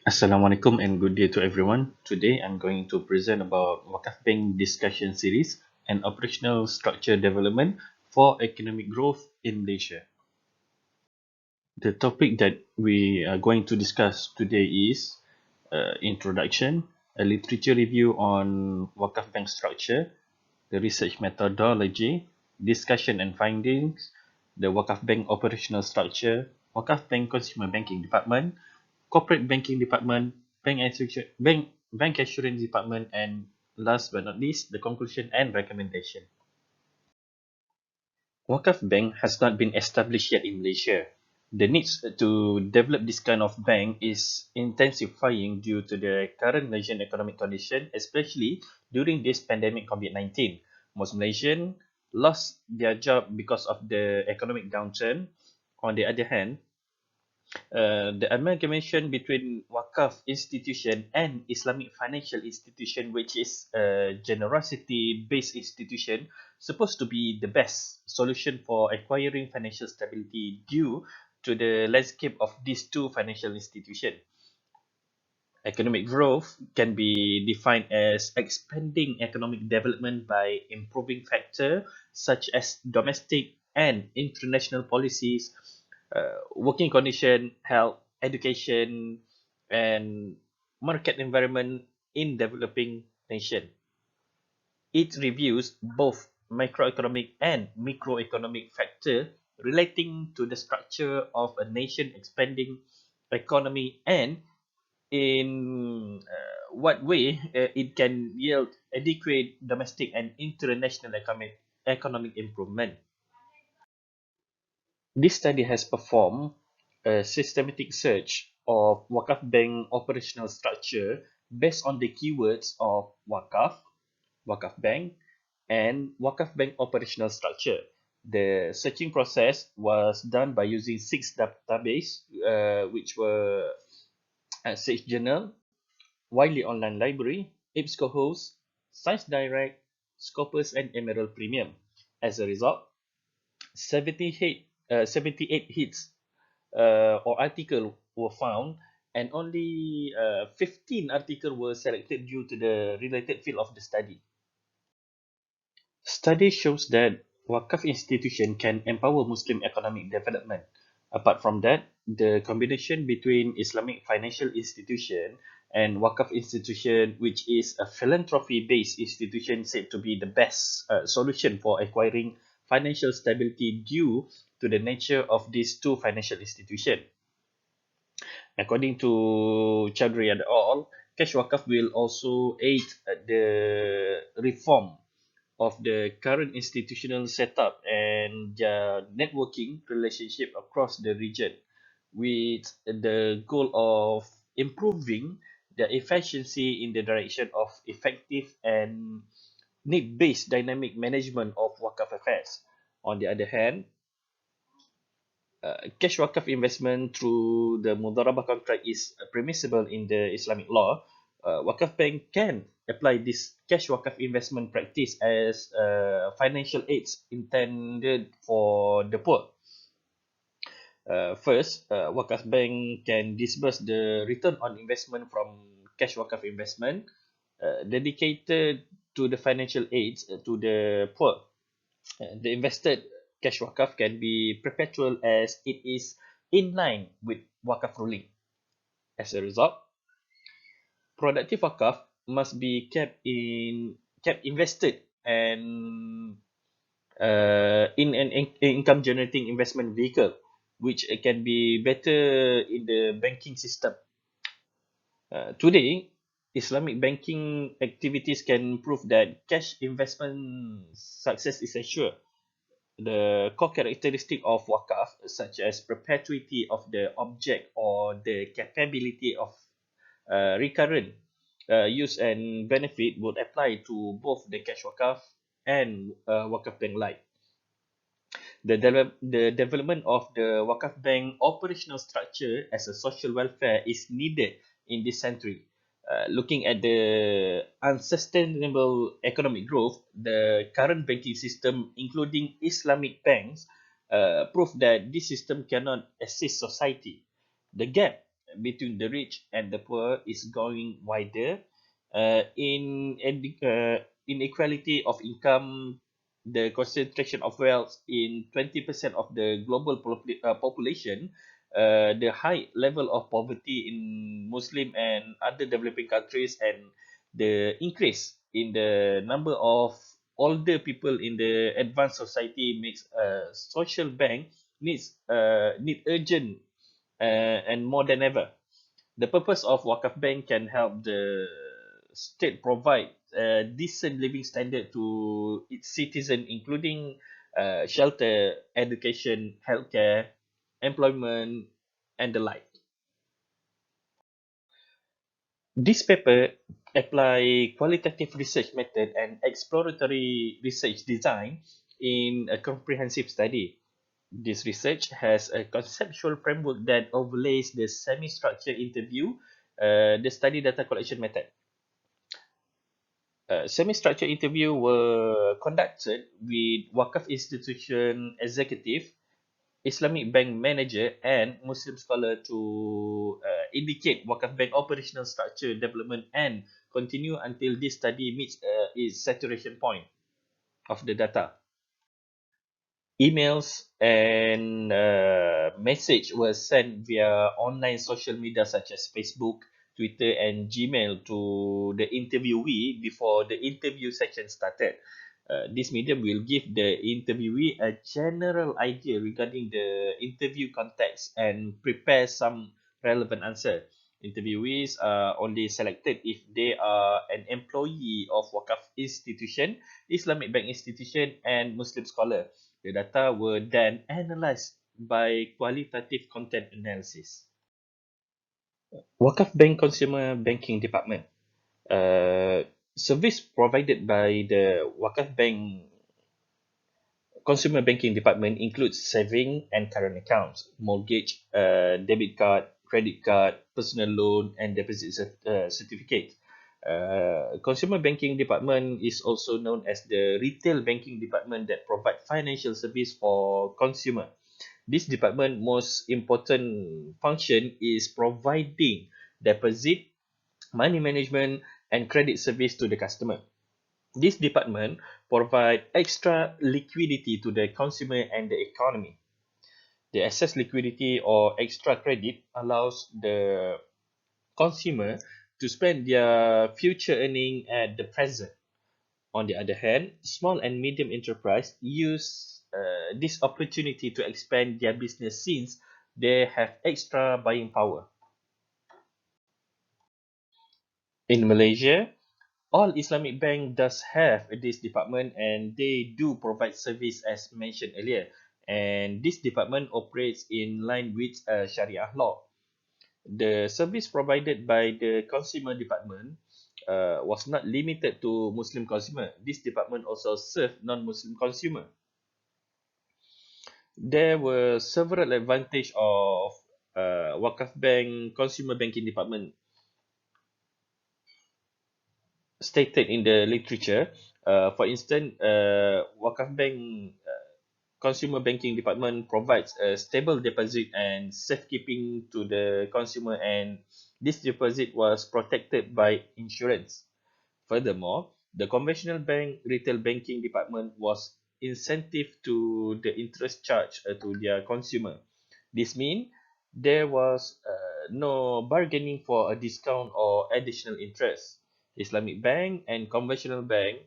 Assalamualaikum and good day to everyone. Today I'm going to present about Wakaf Bank discussion series and operational structure development for economic growth in Malaysia. The topic that we are going to discuss today is introduction, a literature review on Wakaf Bank structure, the research methodology, discussion and findings, the Wakaf Bank operational structure, Wakaf Bank consumer banking department, corporate banking department, bank assurance department, and last but not least, the conclusion and recommendation. Wakaf Bank has not been established yet in Malaysia. The needs to develop this kind of bank is intensifying due to the current Malaysian economic condition, especially during this pandemic COVID-19. Most Malaysians lost their job because of the economic downturn. On the other hand, the amalgamation between Wakaf institution and Islamic financial institution, which is a generosity-based institution, supposed to be the best solution for acquiring financial stability due to the landscape of these two financial institutions. Economic growth can be defined as expanding economic development by improving factors such as domestic and international policies, working condition, health, education, and market environment in developing nation. It reviews both macroeconomic and microeconomic factors relating to the structure of a nation expanding economy and in what way it can yield adequate domestic and international economic improvement. This study has performed a systematic search of Wakaf Bank operational structure based on the keywords of Wakaf, Wakaf Bank, and Wakaf Bank operational structure. The searching process was done by using 6 databases, which were Search Journal, Widely Online Library, EBSCOhost, Science Direct, Scopus, and Emerald Premium. As a result, 78 hits or articles were found, and only 15 articles were selected due to the related field of the study. Study shows that Wakaf institution can empower Muslim economic development. Apart from that, the combination between Islamic financial institution and Wakaf institution, which is a philanthropy-based institution, said to be the best solution for acquiring financial stability due to the nature of these two financial institutions. According to Chaudhry et al., cash wakaf will also aid the reform of the current institutional setup and their networking relationship across the region, with the goal of improving the efficiency in the direction of effective and need-based dynamic management of wakaf affairs. On the other hand, cash wakaf investment through the Mudharabah contract is permissible in the Islamic law. Wakaf Bank can apply this cash wakaf investment practice as financial aids intended for the poor. First, Wakaf Bank can disburse the return on investment from cash wakaf investment dedicated to the financial aids to the poor. The invested cash wakaf can be perpetual as it is in line with wakaf ruling. As a result, productive wakaf must be kept invested and in an income generating investment vehicle, which can be better in the banking system. Today, Islamic banking activities can prove that cash investment success is assured. The core characteristic of wakaf, such as perpetuity of the object or the capability of recurrent use and benefit, would apply to both the cash wakaf and wakaf bank life. The development of the wakaf bank operational structure as a social welfare is needed in this century. Looking at the unsustainable economic growth, the current banking system, including Islamic banks, prove that this system cannot assist society. The gap between the rich and the poor is going wider. Inequality of income, the concentration of wealth in 20% of the global population, the high level of poverty in Muslim and other developing countries, and the increase in the number of older people in the advanced society makes a social bank need urgent and more than ever. The purpose of Wakaf Bank can help the state provide a decent living standard to its citizen, including shelter, education, healthcare, employment, and the like. This paper apply qualitative research method and exploratory research design in a comprehensive study. This research has a conceptual framework that overlays the semi-structured interview, the study data collection method. Semi-structured interview were conducted with Wakaf institution executive, Islamic bank manager, and Muslim scholar to indicate Wakaf bank operational structure development and continue until this study meets its saturation point of the data. Emails and message were sent via online social media such as Facebook, Twitter, and Gmail to the interviewee before the interview section started. This medium will give the interviewee a general idea regarding the interview context and prepare some relevant answer. Interviewees are only selected if they are an employee of Wakaf institution, Islamic bank institution, and Muslim scholar. The data were then analyzed by qualitative content analysis. Wakaf Bank Consumer Banking Department. Service provided by the Wakaf Bank Consumer Banking Department includes saving and current accounts, mortgage, debit card, credit card, personal loan, and deposit certificate. Consumer Banking Department is also known as the Retail Banking Department that provide financial service for consumer. This department most important function is providing deposit, money management, and credit service to the customer. This department provide extra liquidity to the consumer and the economy. The excess liquidity or extra credit allows the consumer to spend their future earning at the present. On the other hand, small and medium enterprise use this opportunity to expand their business since they have extra buying power. In Malaysia, all Islamic bank does have this department and they do provide service as mentioned earlier. And this department operates in line with Sharia law. The service provided by the consumer department was not limited to Muslim consumer. This department also served non-Muslim consumer. There were several advantages of Wakaf Bank consumer banking department stated in the literature. For instance, Wakaf Bank Consumer Banking Department provides a stable deposit and safekeeping to the consumer, and this deposit was protected by insurance. Furthermore, the conventional bank retail banking department was incentive to the interest charge to their consumer. This means there was no bargaining for a discount or additional interest. Islamic bank and conventional bank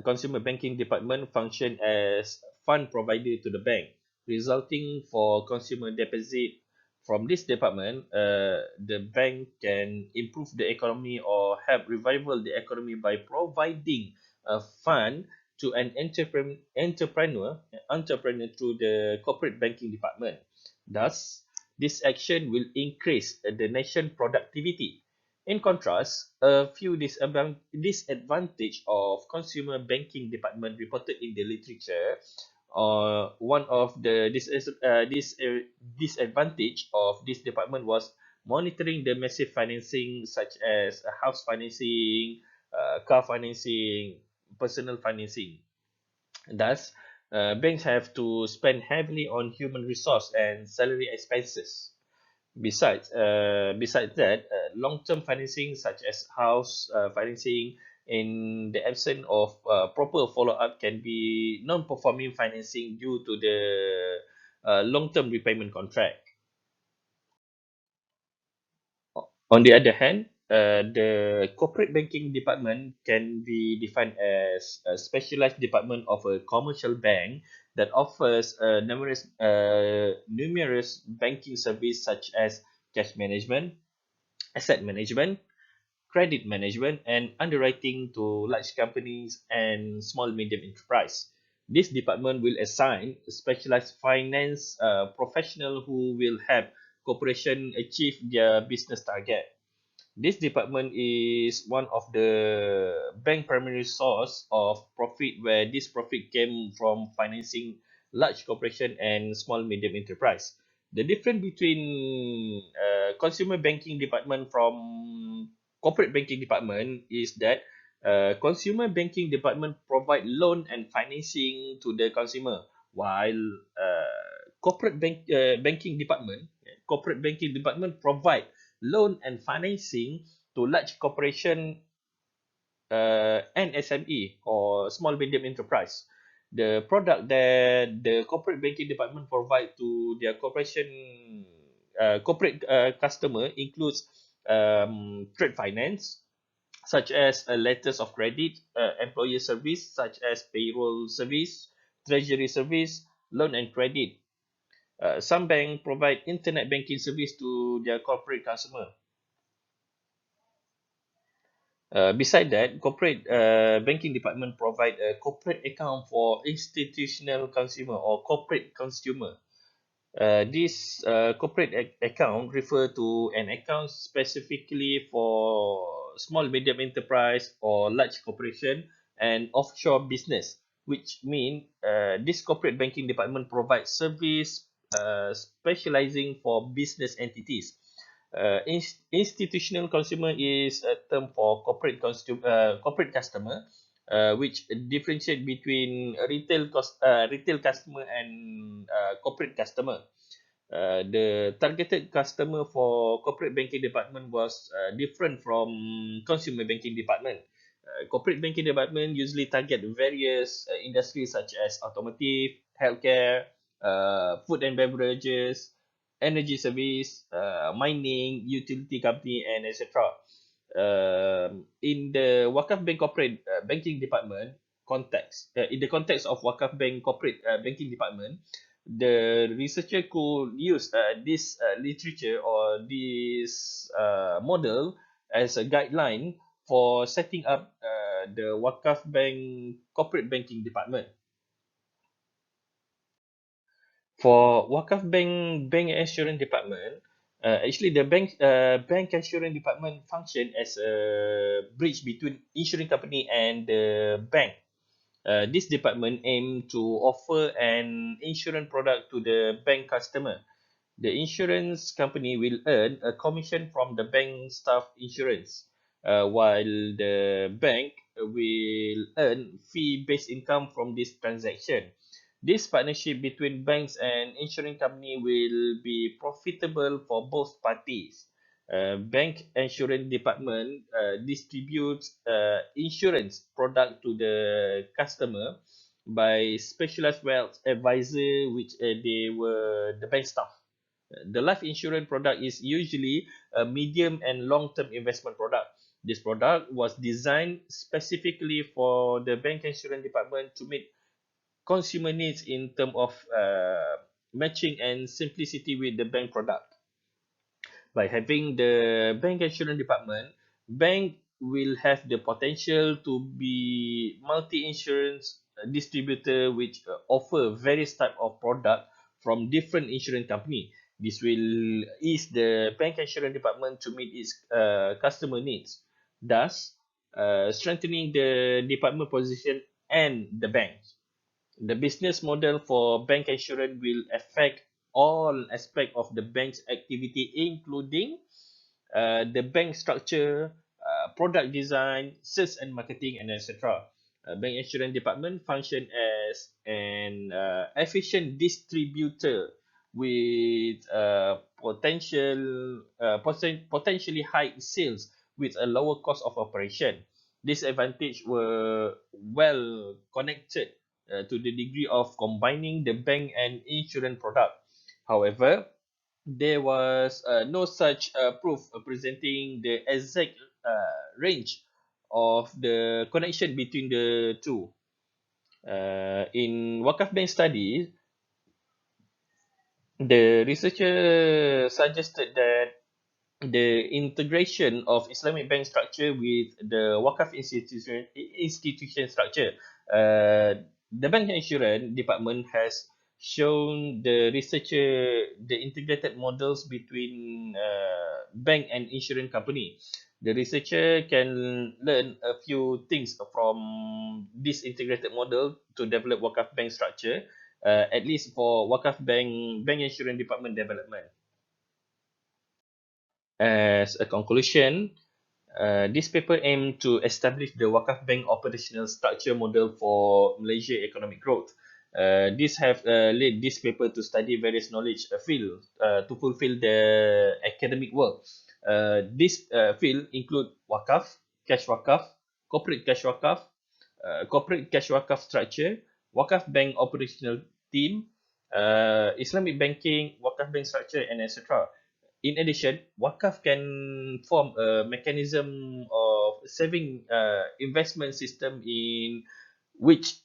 consumer banking department function as fund provider to the bank, resulting for consumer deposit from this department. The bank can improve the economy or help revival the economy by providing a fund to an entrepreneur through the corporate banking department. Thus, this action will increase the nation productivity. In contrast, a few disadvantage of consumer banking department reported in the literature. One of the disadvantage of this department was monitoring the massive financing such as house financing, car financing, personal financing. Thus, banks have to spend heavily on human resource and salary expenses. Besides that, long-term financing such as house financing in the absence of proper follow-up can be non-performing financing due to the long-term repayment contract. On the other hand, the corporate banking department can be defined as a specialized department of a commercial bank that offers numerous banking services such as cash management, asset management, credit management, and underwriting to large companies and small medium enterprise. This department will assign specialized finance professional who will help corporation achieve their business target. This department is one of the bank primary source of profit, where this profit came from financing large corporation and small medium enterprise. The difference between consumer banking department from corporate banking department is that consumer banking department provide loan and financing to the consumer, while corporate banking department provide loan and financing to large corporation and SME or small medium enterprise. The product that the corporate banking department provide to their corporate customer includes trade finance, such as letters of credit, employer service such as payroll service, treasury service, loan and credit. Some banks provide internet banking service to their corporate customer. Beside that, corporate banking department provide a corporate account for institutional consumer or corporate consumer. This corporate account refer to an account specifically for small medium enterprise or large corporation and offshore business, which mean this corporate banking department provides service specializing for business entities. Institutional consumer is a term for corporate customer, which differentiate between retail customer and corporate customer. The targeted customer for corporate banking department was different from consumer banking department. Corporate banking department usually target various industries such as automotive, healthcare, food and beverages, energy service, mining, utility company, and etc. In the Wakaf Bank corporate banking department in the context of Wakaf Bank corporate banking department, the researcher could use this literature or this model as a guideline for setting up the Wakaf Bank corporate banking department. For Wakaf Bank Assurance Department, actually the bank assurance department function as a bridge between insurance company and the bank. This department aim to offer an insurance product to the bank customer. The insurance company will earn a commission from the bank staff insurance, while the bank will earn fee-based income from this transaction. This partnership between banks and insurance company will be profitable for both parties. Bank insurance department distributes insurance product to the customer by specialized wealth advisor, which they were the bank staff. The life insurance product is usually a medium and long-term investment product. This product was designed specifically for the bank insurance department to meet consumer needs in terms of matching and simplicity with the bank product. By having the bank insurance department, bank will have the potential to be multi-insurance distributor, which offer various type of product from different insurance company. This will ease the bank insurance department to meet its customer needs, thus strengthening the department position and the bank. The business model for bank insurance will affect all aspects of the bank's activity, including the bank structure, product design, sales and marketing, and etc. Bank insurance department function as an efficient distributor with potentially high sales with a lower cost of operation. These advantages were well connected to the degree of combining the bank and insurance product. However, there was no such proof presenting the exact range of the connection between the two. In Wakaf Bank study, the researcher suggested that the integration of Islamic bank structure with the Wakaf institution structure. The bank insurance department has shown the researcher the integrated models between bank and insurance company. The researcher can learn a few things from this integrated model to develop Wakaf bank structure, at least for Wakaf bank insurance department development. As a conclusion, this paper aimed to establish the Wakaf Bank operational structure model for Malaysia economic growth. This have led this paper to study various knowledge field to fulfill the academic work. This field include wakaf, cash wakaf, corporate cash wakaf structure, Wakaf Bank operational team, Islamic banking, Wakaf Bank structure, and etc. In addition, Wakaf can form a mechanism of saving investment system in which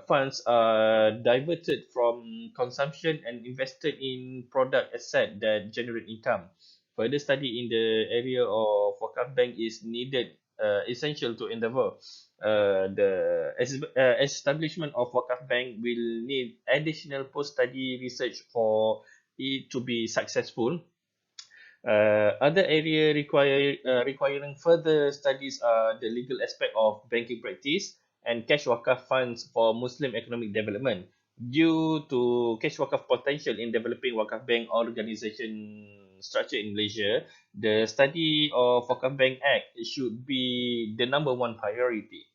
funds are diverted from consumption and invested in product asset that generate income. Further study in the area of Wakaf Bank is needed, essential to endeavor. The establishment of Wakaf Bank will need additional post-study research for it to be successful. Other area requiring further studies are the legal aspect of banking practice and cash wakaf funds for Muslim economic development. Due to cash wakaf potential in developing wakaf bank organization structure in Malaysia, the study of Wakaf Bank Act should be the number one priority.